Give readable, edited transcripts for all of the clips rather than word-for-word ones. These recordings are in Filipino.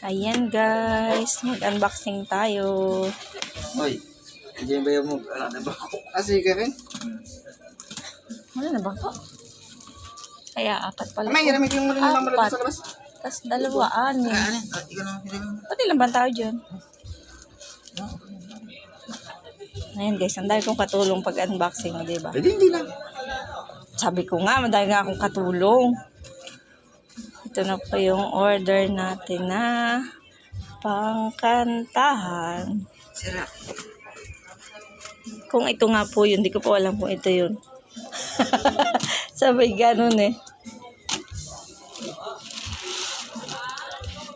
Ayan guys, mag-unboxing tayo. Hoy, hindi ba yung wala na ba ako? Sige ka rin? Wala na ba po? Kaya apat pala. May hiramig yung muli ng mamalad sa labas. Tapos dalawaan eh. Ano? Ikaw naman hiramig. Pati lang ba tao dyan? Ayan guys, ang dahil kong katulong pag-unboxing, di ba? Hindi lang. Sabi ko nga, madami nga akong katulong. Ito na po yung order natin na pangkantahan. Sira. Kung ito nga po yun, di ko po alam kung ito yun. Sabay ganun eh.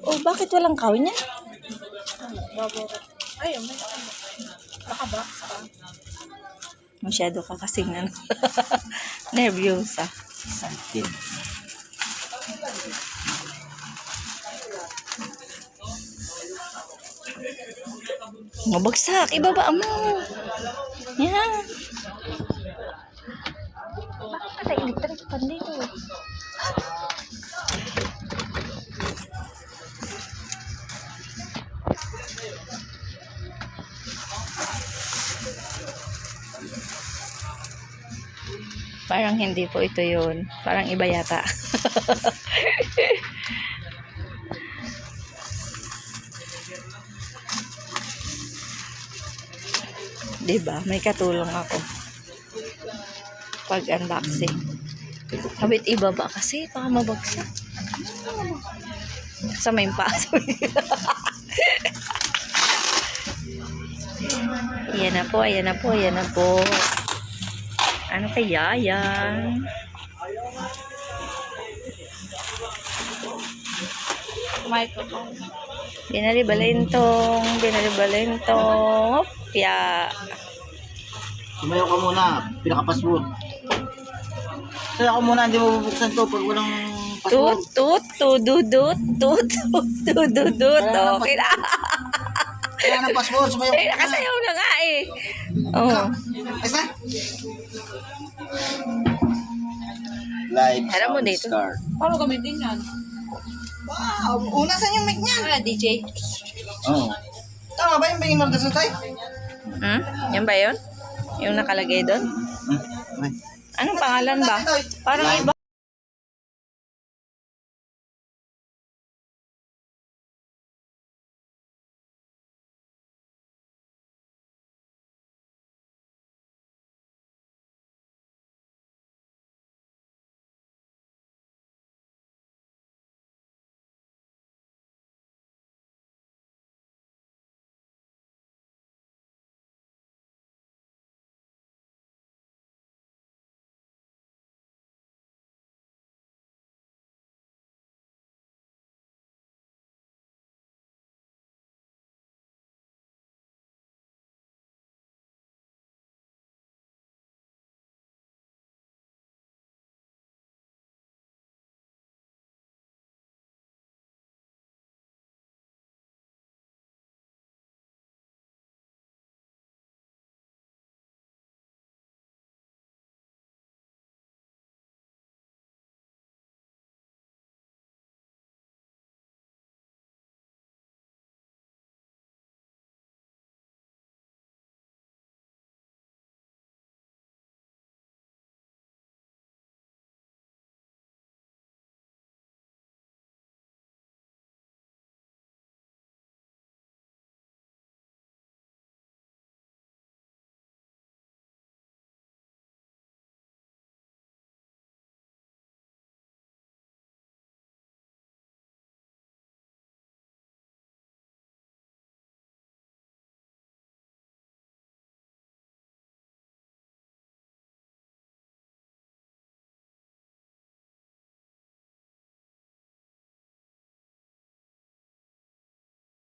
Oh, bakit walang kawin yan? Ay, may nakabox ka. Masyado ka kasing ano. Nervyosa. Excited. Mabagsak, ibaba mo. Yan. Bakit pala electric pan dito? Parang hindi po ito yun. Parang iba yata. Diba? May katulong ako. Pag unboxing. Habit ibaba kasi. Baka mabagsak. Sa may paso. Ayan na po. Ayan na po. Ayan na po. Ano kaya yan? Microphone. Binalibalintong. Binalibalintong. Opya. Sumayaw ka muna. Pinaka-password. Sumayaw ka muna. Hindi mo bubuksan to pag walang password. Tut, tududut, tududut. Okay na. Kaya ng password. Sumayaw ka Eh, muna. nakasayaw na nga eh. Oh. Isa? Live Harap mo dito. start. Paano gamitin yan? Wow! Una saan yung mic niyan? Ah, DJ. Oo. Tama ba yung bingin order sa tayo? Yan ba yun? Yung nakalagay doon? Ay. Anong pangalan ba? Parang iba.